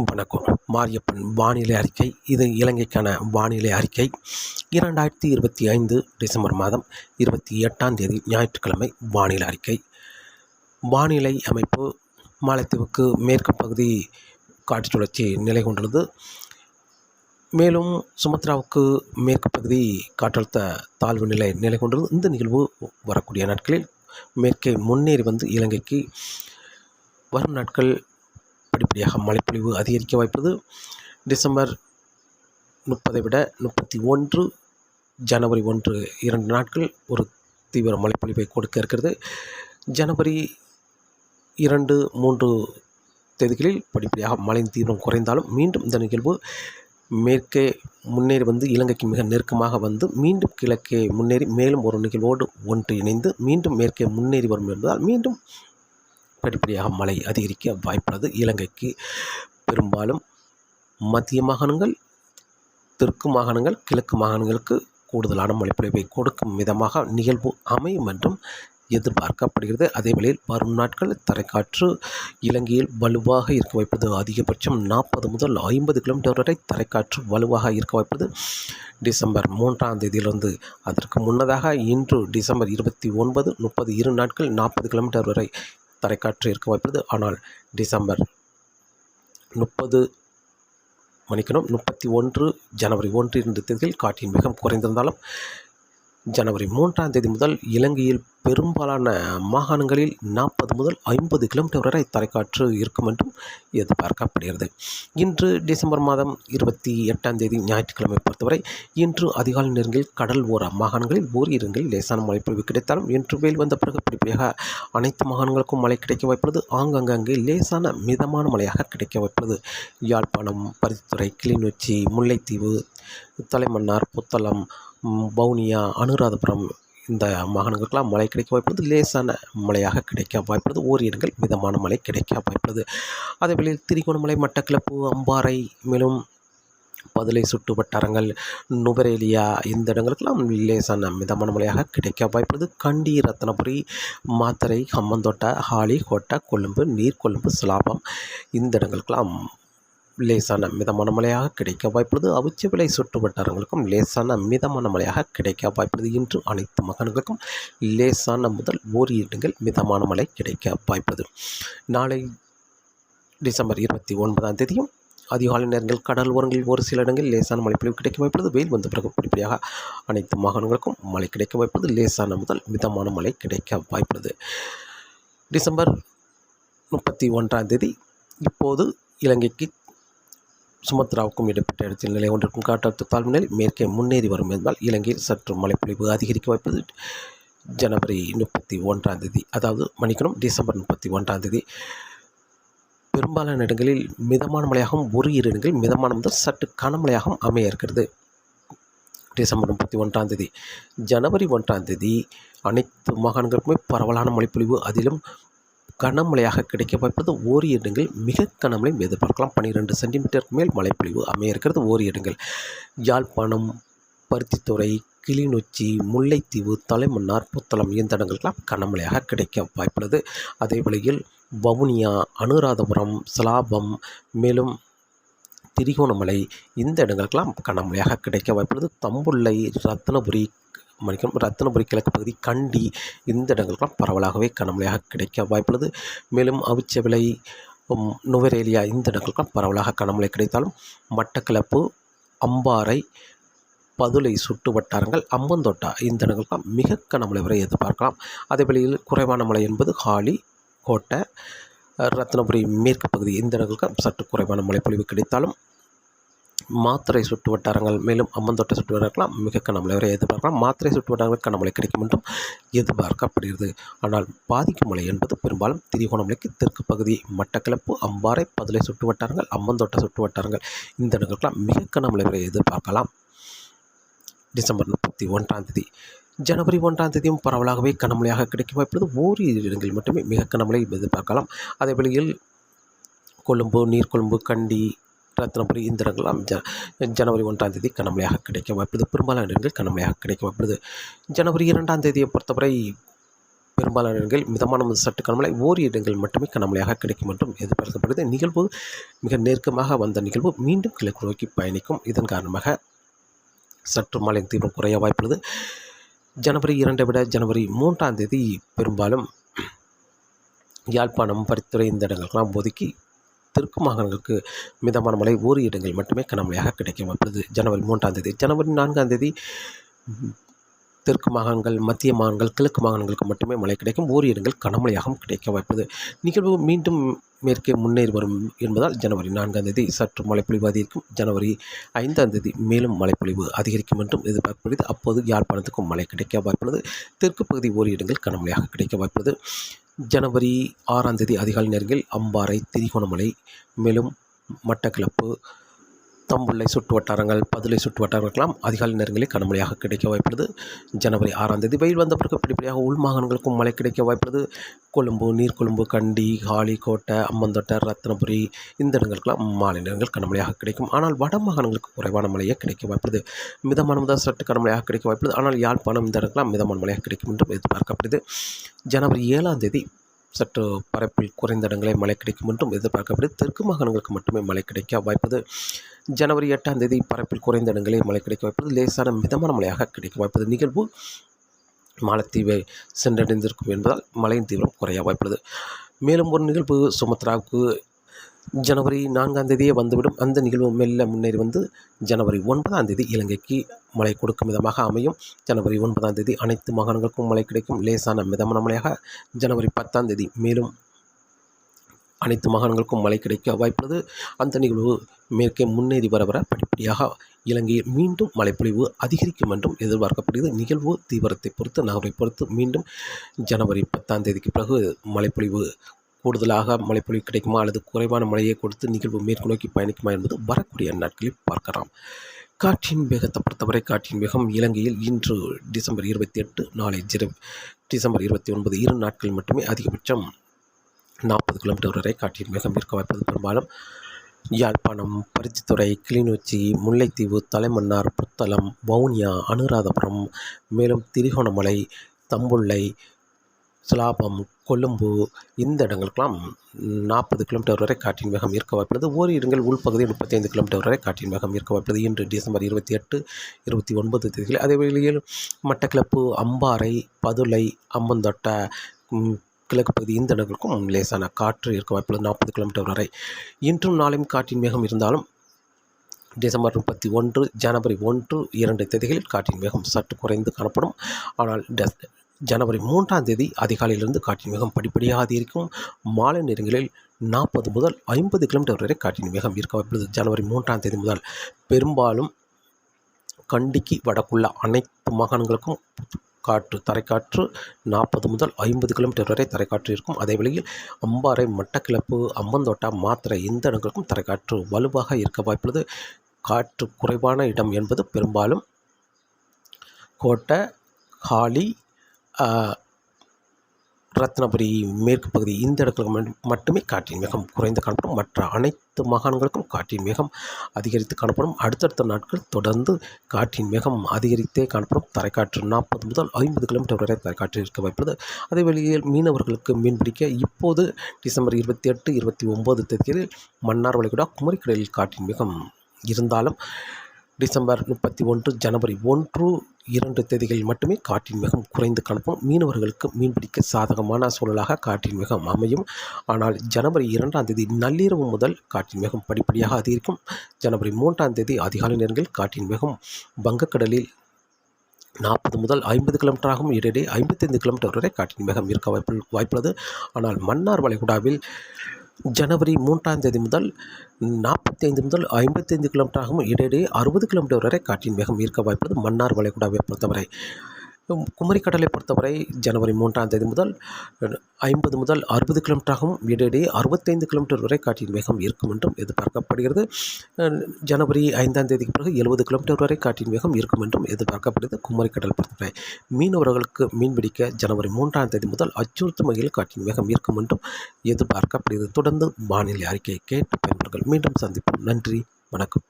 வணக்கம். மாரியப்பன் வானிலை அறிக்கை. இது இலங்கைக்கான வானிலை அறிக்கை. 2025 டிசம்பர் மாதம் 28 ஞாயிற்றுக்கிழமை வானிலை அறிக்கை. வானிலை அமைப்பு: மாலத்தீவுக்கு மேற்கு பகுதி காற்று சுழற்சி நிலை கொண்டுள்ளது. மேலும் சுமத்ராவுக்கு மேற்கு பகுதி காற்றழுத்த தாழ்வு நிலை கொண்டுள்ளது. இந்த நிகழ்வு வரக்கூடிய நாட்களில் மேற்கே முன்னேறி வந்து இலங்கைக்கு வரும் நாட்கள் படிப்படியாக மழைப்பொழிவு அதிகரிக்க வாய்ப்புள்ளது. டிசம்பர் 30 விட 31 ஜனவரி 1 2 நாட்கள் ஒரு தீவிர மழைப்பொழிவை கொடுக்க இருக்கிறது. ஜனவரி 2, 3 தேதிகளில் படிப்படியாக மழையின் தீவிரம் குறைந்தாலும் மீண்டும் இந்த நிகழ்வு மேற்கே முன்னேறி வந்து இலங்கைக்கு மிக நெருக்கமாக வந்து மீண்டும் கிழக்கே முன்னேறி மேலும் ஒரு நிகழ்வோடு ஒன்று இணைந்து மீண்டும் மேற்கே முன்னேறி வரும் என்பதால் மீண்டும் படிப்படியாக மழை அதிகரிக்க வாய்ப்புள்ளது. இலங்கைக்கு பெரும்பாலும் மத்திய மாகாணங்கள், தெற்கு மாகாணங்கள், கிழக்கு மாகாணங்களுக்கு கூடுதலான மழைப்பொழிவை கொடுக்கும் விதமாக நிகழ்வு அமையும் என்றும் எதிர்பார்க்கப்படுகிறது. அதேவேளையில் வரும் நாட்கள் தரைக்காற்று இலங்கையில் வலுவாக இருக்க வாய்ப்பது. அதிகபட்சம் 40 முதல் 50 கிலோமீட்டர் வரை தரைக்காற்று வலுவாக இருக்க வாய்ப்பது. டிசம்பர் 3ஆம் தேதியிலிருந்து அதற்கு முன்னதாக இன்று டிசம்பர் 29, 30 2 நாட்கள் 40 கிலோமீட்டர் வரை தரைக்காற்று இருக்க வாய்ப்புள்ளது. ஆனால் டிசம்பர் 31 ஜனவரி 1 2 தேதியில் காற்றின் வேகம் குறைந்திருந்தாலும் ஜனவரி 3ஆம் தேதி முதல் இலங்கையில் பெரும்பாலான மாகாணங்களில் 40 முதல் 50 கிலோமீட்டர் வரை தரைக்காற்று இருக்கும் என்றும் எதிர்பார்க்கப்படுகிறது. இன்று டிசம்பர் மாதம் 28ஆம் தேதி ஞாயிற்றுக்கிழமை பொறுத்தவரை இன்று அதிகாலை நேரங்களில் கடல் ஓர மாகாணங்களில் ஓரிரு இடங்களில் லேசான மழைப்பொழிவு கிடைத்தாலும் இன்று வெயில் வந்த பிறகு படிப்படியாக அனைத்து மாகாணங்களுக்கும் மழை கிடைக்க வாய்ப்புள்ளது. ஆங்காங்கே லேசான மிதமான மழையாக கிடைக்க வாய்ப்புள்ளது. யாழ்ப்பாணம், பருத்தித்துறை, கிளிநொச்சி, முல்லைத்தீவு, தலைமன்னார், புத்தளம், வவுனியா, அனுராதபுரம் இந்த மாகாணங்களுக்கெல்லாம் மழை கிடைக்க வாய்ப்புள்ளது. லேசான மழையாக கிடைக்க வாய்ப்புள்ளது. ஓரிரு இடங்கள் மிதமான மழை கிடைக்க வாய்ப்புள்ளது. அதேவேளையில் திரிகோணமலை, மட்டக்களப்பு, அம்பாறை, மேலும் பதுளை சுட்டு வட்டாரங்கள், நுவரெலியா இந்த இடங்களுக்கெல்லாம் லேசான மிதமான மழையாக கிடைக்க வாய்ப்புள்ளது. கண்டி, ரத்தினபுரி, மாத்தறை, ஹம்மந்தோட்டை, ஹாலி, கோட்டை, கொழும்பு, நீர்கொழும்பு, சிலாபம் இந்த இடங்களுக்கெல்லாம் லேசான மிதமான மழையாக கிடைக்க வாய்ப்புள்ளது. அவிச்சவிளை சுற்று வட்டாரங்களுக்கும் லேசான மிதமான மழையாக கிடைக்க வாய்ப்புள்ளது. இன்று அனைத்து மாகாணங்களுக்கும் லேசான முதல் ஓரிரு இடங்கள் மிதமான மழை கிடைக்க வாய்ப்புள்ளது. நாளை டிசம்பர் 29ஆம் தேதியும் அதிகாலை நேரங்கள் கடல் ஓரங்களில் ஒரு சில இடங்களில் லேசான மழைப்பொழிவு கிடைக்க வாய்ப்புள்ளது. வெயில் வந்த பிறகு படிப்படியாக அனைத்து மாகாணங்களுக்கும் மழை கிடைக்க வாய்ப்புள்ளது. லேசான முதல் மிதமான மழை கிடைக்க வாய்ப்புள்ளது. டிசம்பர் 31ஆம் தேதி இப்போது இலங்கைக்கு சுமத்ராவுக்கும் இடைப்பட்ட இடத்தில் நிலை கொண்டிருக்கும் காற்றழுத்த தாழ்வு நிலை மேற்கே முன்னேறி வரும் என்பதால் இலங்கையில் சற்று மழைப்பொழிவு அதிகரிக்க வாய்ப்பது. ஜனவரி 31ஆம் தேதி டிசம்பர் 31ஆம் தேதி பெரும்பாலான இடங்களில் மிதமான மழையாகவும் ஒரு இரு இடங்களில் மிதமான முதல் சற்று கனமழையாகவும் அமைய இருக்கிறது. டிசம்பர் 31ஆம் தேதி ஜனவரி 1ஆம் தேதி அனைத்து மாகாணங்களுக்குமே பரவலான மழைப்பொழிவு, அதிலும் கனமழையாக கிடைக்க வாய்ப்பது. ஓரிரு இடங்கள் மிக கனமழை எதிர்பார்க்கலாம். 12 சென்டிமீட்டருக்கு மேல் மழைப்பொழிவு அமைய இருக்கிறது. ஓரிரு இடங்கள் யாழ்ப்பாணம், பருத்தித்துறை, கிளிநொச்சி, முல்லைத்தீவு, தலைமன்னார், புத்தளம் இந்த இடங்களுக்கெல்லாம் கனமழையாக கிடைக்க வாய்ப்புள்ளது. அதே வேளையில் வவுனியா, அனுராதபுரம், சிலாபம், மேலும் திரிகோணமலை இந்த இடங்களுக்கெல்லாம் கனமழையாக கிடைக்க வாய்ப்புள்ளது. தம்புள்ளை, ரத்தினபுரி கிழக்கு பகுதி, கண்டி இந்த இடங்களுக்கெல்லாம் பரவலாகவே கனமழையாக கிடைக்க வாய்ப்புள்ளது. மேலும் அவிச்சவிளை, நுவரெலியா இந்த இடங்களுக்கெல்லாம் பரவலாக கனமழை கிடைத்தாலும் மட்டக்களப்பு, அம்பாறை, பதுளை சுட்டு வட்டாரங்கள், அம்பந்தோட்டா இந்த இடங்களுக்கெல்லாம் மிக கனமழை வரை எதிர்பார்க்கலாம். அதேவேளையில் குறைவான மழை என்பது ஹாலி, கோட்டை, ரத்தினபுரி மேற்கு பகுதி இந்த இடங்களுக்கு சற்று குறைவான மழைப்பொழிவு கிடைத்தாலும் மாத்தறை சுற்று வட்டாரங்கள், மேலும் அம்மந்தோட்டை சுற்று வட்டாரங்களாம் மிக கனமழை வரை எதிர்பார்க்கலாம். மாத்தறை சுற்று வட்டாரங்களுக்கு கனமழை கிடைக்கும் என்றும் எதிர்பார்க்கப்படுகிறது. ஆனால் பாதிக்கும் மழை என்பது பெரும்பாலும் திரிகோணமலைக்கு தெற்கு பகுதி, மட்டக்களப்பு, அம்பாறை, பதுளை சுற்று வட்டாரங்கள், அம்மந்தோட்டை சுற்று வட்டாரங்கள் இந்த இடங்களுக்கெல்லாம் மிக கனமழை வரை எதிர்பார்க்கலாம். டிசம்பர் 31ஆம் தேதி ஜனவரி 1ஆம் தேதியும் பரவலாகவே கனமழையாக கிடைக்க வாய்ப்புள்ளது. ஓரிரு இடங்களில் மட்டுமே மிக கனமழை எதிர்பார்க்கலாம். அதேவேளையில் கொழும்பு, நீர்கொழும்பு, கண்டி, ரத்தினபுரி இந்த இடங்கள்லாம் ஜனவரி 1ஆம் தேதி கனமழையாக கிடைக்க வாய்ப்புள்ளது. பெரும்பாலான இடங்கள் கனமழையாக கிடைக்க வாய்ப்புள்ளது. ஜனவரி 2ஆம் தேதியை பொறுத்தவரை பெரும்பாலான இடங்களில் மிதமான முதல் சற்று கனமழை, ஓரிரு இடங்கள் மட்டுமே கனமழையாக கிடைக்கும் என்றும் எதிர்பார்க்கப்படுகிறது. நிகழ்வு மிக நெருக்கமாக வந்த நிகழ்வு மீண்டும் கிழக்கு நோக்கி பயணிக்கும். இதன் காரணமாக சற்று மழையின் தீவிரம் குறைய வாய்ப்புள்ளது. ஜனவரி 2 விட ஜனவரி 3ஆம் தேதி பெரும்பாலும் யாழ்ப்பாணம், பருத்துறை இந்த இடங்களுக்கெல்லாம் ஒதுக்கி தெற்கு மாகாணங்களுக்கு மிதமான மழை, ஓரிரு இடங்கள் மட்டுமே கனமழையாக கிடைக்க வாய்ப்புள்ளது. ஜனவரி 3ஆம் தேதி. ஜனவரி 4ஆம் தேதி தெற்கு மாகாணங்கள், மத்திய மாகாணங்கள், கிழக்கு மாகாணங்களுக்கு மட்டுமே மழை கிடைக்கும். ஓரிரு இடங்கள் கனமழையாகவும் கிடைக்க வாய்ப்புள்ளது. நிகழ்வு மீண்டும் மேற்கே முன்னேறி வரும் என்பதால் ஜனவரி 4ஆம் தேதி சற்று மழைப்பொழிவு அதிகரிக்கும். ஜனவரி 5ஆம் தேதி மேலும் மழைப்பொழிவு அதிகரிக்கும் என்றும் எதிர்பார்க்கப்படுகிறது. அப்போது யாழ்ப்பாணத்துக்கும் மழை கிடைக்க வாய்ப்புள்ளது. தெற்கு பகுதி ஓரிரு இடங்கள் கனமழையாக கிடைக்க வாய்ப்புள்ளது. ஜனவரி 6ஆம் தேதி அதிகாலை நேரங்களில் அம்பாறை, திரிகோணமலை, மேலும் மட்டக்களப்பு, தம்புள்ளை சுற்று வட்டாரங்கள், பதுளை சுற்று வட்டாரங்களுக்கெல்லாம் அதிகாலை நேரங்களில் கனமழையாக கிடைக்க வாய்ப்புள்ளது. ஜனவரி 6ஆம் தேதி வெயில் வந்த பிறகு படிப்படியாக உள் மாகாணங்களுக்கும் மழை கிடைக்க வாய்ப்புள்ளது. கொழும்பு, நீர்கொழும்பு, கண்டி, காலி, கோட்டை, அம்பந்தோட்டை, ரத்தினபுரி இந்த இடங்களுக்கெல்லாம் மாலை நேரங்கள் கனமழையாக கிடைக்கும். ஆனால் வட மாகாணங்களுக்கு குறைவான மழையே கிடைக்க வாய்ப்புள்ளது. மிதமான முதல் சற்று கனமழையாக கிடைக்க வாய்ப்புள்ளது. ஆனால் யாழ்ப்பாணம் இந்த இடங்களாம் மிதமான மழையாக கிடைக்கும் என்றும் எதிர்பார்க்கப்படுது. ஜனவரி 7ஆம் தேதி சற்று பரப்பில் குறைந்த இடங்களே மழை கிடைக்கும் என்றும் எதிர்பார்க்கப்படுது. தெற்கு மாகாணங்களுக்கு மட்டுமே மழை கிடைக்க வாய்ப்புது. ஜனவரி 8ஆம் தேதி பரப்பில் குறைந்த இடங்களே மழை கிடைக்க வாய்ப்புது. லேசான மிதமான மழையாக கிடைக்க வாய்ப்புது. நிகழ்வு மாலத்தீவை சென்றடைந்திருக்கும் என்பதால் மழையின் தீவிரம் குறைய வாய்ப்புள்ளது. மேலும் ஒரு நிகழ்வு சுமத்ராவுக்கு ஜனவரி 4ஆம் தேதியே வந்துவிடும். அந்த நிகழ்வு மெல்ல முன்னேறி வந்து ஜனவரி 9ஆம் தேதி இலங்கைக்கு மழை கொடுக்கும் விதமாக அமையும். ஜனவரி 9ஆம் தேதி அனைத்து மாகாணங்களுக்கும் மழை கிடைக்கும். லேசான மிதமான மழையாக ஜனவரி 10ஆம் தேதி மேலும் அனைத்து மாகாணங்களுக்கும் மழை கிடைக்க வாய்ப்புள்ளது. அந்த நிகழ்வு மேற்கே முன்னேறி வர படிப்படியாக இலங்கையில் மீண்டும் மழைப்பொழிவு அதிகரிக்கும் என்றும் எதிர்பார்க்கப்படுகிறது. நிகழ்வு தீவிரத்தை பொறுத்து, நகரை பொறுத்து மீண்டும் ஜனவரி 10ஆம் தேதிக்கு பிறகு மழைப்பொழிவு கூடுதலாக மழைப்பொழிவு கிடைக்குமா அல்லது குறைவான மழையை கொடுத்து நிகழ்வு மேற்கு நோக்கி பயணிக்குமா என்பது வரக்கூடிய நாட்களில் பார்க்கலாம். காற்றின் வேகத்தை பொறுத்தவரை காற்றின் வேகம் இலங்கையில் இன்று டிசம்பர் 28, நாளை டிசம்பர் 29 2 நாட்கள் மட்டுமே அதிகபட்சம் 40 கிலோமீட்டர் வரை காற்றின் வேகம் இருக்க வாய்ப்பது. பெரும்பாலும் யாழ்ப்பாணம், பருத்தித்துறை, கிளிநொச்சி, முல்லைத்தீவு, தலைமன்னார், புத்தளம், வவுனியா, அனுராதபுரம், மேலும் திரிகோணமலை, தம்புள்ளை, சிலாபம், கொழும்பு இந்த இடங்களுக்கெல்லாம் 40 கிலோமீட்டர் வரை காற்றின் வேகம் இருக்க வாய்ப்புள்ளது. ஓரிரு இடங்கள் உள்பகுதி 35 கிலோமீட்டர் வரை காற்றின் வேகம் இருக்க வாய்ப்புள்ளது. இன்று டிசம்பர் 28, 29 தேதிகளில் அதே வேளையில் மட்டக்களப்பு, அம்பாறை, பதுளை, அம்பந்தோட்டை, கிழக்கு பகுதி இந்த இடங்களுக்கும் லேசான காற்று இருக்க வாய்ப்புள்ளது 40 கிலோமீட்டர் வரை. இன்றும் நாளையும் காற்றின் வேகம் இருந்தாலும் டிசம்பர் 31, ஜனவரி 1, 2 தேதிகளில் காற்றின் வேகம் சற்று குறைந்து காணப்படும். ஆனால் ஜனவரி 3ஆம் தேதி அதிகாலையிலிருந்து காற்றின் வேகம் படிப்படியாக அதிகரிக்கும். மாலை நேரங்களில் 40 முதல் 50 கிலோமீட்டர் வரை காற்றின் வேகம் இருக்க வாய்ப்புள்ளது. ஜனவரி 3ஆம் தேதி முதல் பெரும்பாலும் கண்டிக்கு வடக்குள்ள அனைத்து மாகாணங்களுக்கும் தரைக்காற்று 40 முதல் 50 கிலோமீட்டர் வரை தரைக்காற்று இருக்கும். அதே வேளையில் அம்பாறை, மட்டக்கிளப்பு, அம்பந்தோட்டா, மாத்திரை இந்த இடங்களுக்கும் தரைக்காற்று வலுவாக இருக்க வாய்ப்புள்ளது. காற்று குறைவான இடம் என்பது பெரும்பாலும் கோட்டை, காலி, ரத்னபுரி மேற்கு பகுதி இந்த இடங்களுக்கு மட்டுமே காற்றின் வேகம் குறைந்து காணப்படும். மற்ற அனைத்து மாகாணங்களுக்கும் காற்றின் வேகம் அதிகரித்து காணப்படும். அடுத்தடுத்த நாட்கள் தொடர்ந்து காற்றின் வேகம் அதிகரித்தே காணப்படும். தரைக்காற்று 40 முதல் 50 கிலோமீட்டர் வரை தரைக்காற்று இருக்க வாய்ப்புள்ளது. அதே வேளையில் மீனவர்களுக்கு மீன்பிடிக்க இப்போது டிசம்பர் 28, 29 தேதிகளில் மன்னார் வளைகுடா, குமரிக்கடலில் காற்றின் வேகம் இருந்தாலும் டிசம்பர் 31, ஜனவரி 1, 2 தேதிகளில் மட்டுமே காற்றின் வேகம் குறைந்து காணப்படும். மீனவர்களுக்கு மீன்பிடிக்க சாதகமான சூழலாக காற்றின் வேகம் அமையும். ஆனால் ஜனவரி 2ஆம் தேதி நள்ளிரவு முதல் காற்றின் வேகம் படிப்படியாக அதிகரிக்கும். ஜனவரி 3ஆம் தேதி அதிகாலை நேரங்களில் காற்றின் வேகம் வங்கக்கடலில் 40 முதல் 50 கிலோமீட்டராகவும் இடையிடையே 55 கிலோமீட்டர் வரை காற்றின் வேகம் இருக்க வாய்ப்புள்ளது. ஆனால் மன்னார் வளைகுடாவில் ஜனவரி 3ஆம் தேதி முதல் 45 முதல் 55 கிலோமீட்டராகவும் இடையிடையே 60 கிலோமீட்டர் வரை காற்றின் வேகம் இருக்க வாய்ப்புள்ளது. மன்னார் வளைகுடாவை பொறுத்தவரை. குமரிக்கடலை பொறுத்தவரை ஜனவரி 3ஆம் தேதி முதல் 50 முதல் 60 கிலோமீட்டராகவும் இடையிடையே 65 கிலோமீட்டர் வரை காற்றின் வேகம் இருக்கும் என்றும் எதிர்பார்க்கப்படுகிறது. ஜனவரி 5ஆம் தேதிக்கு பிறகு 70 கிலோமீட்டர் வரை காற்றின் வேகம் இருக்கும் என்றும் எதிர்பார்க்கப்படுகிறது. குமரிக்கடல் பொறுத்தவரை மீனவர்களுக்கு மீன்பிடிக்க ஜனவரி 3ஆம் தேதி முதல் அச்சுறுத்தும் வகையில் காற்றின் வேகம் இருக்கும் என்றும் எதிர்பார்க்கப்படுகிறது. தொடர்ந்து வானிலை அறிக்கையை கேட்டு பயன்பெறுங்கள். மீண்டும் சந்திப்போம். நன்றி, வணக்கம்.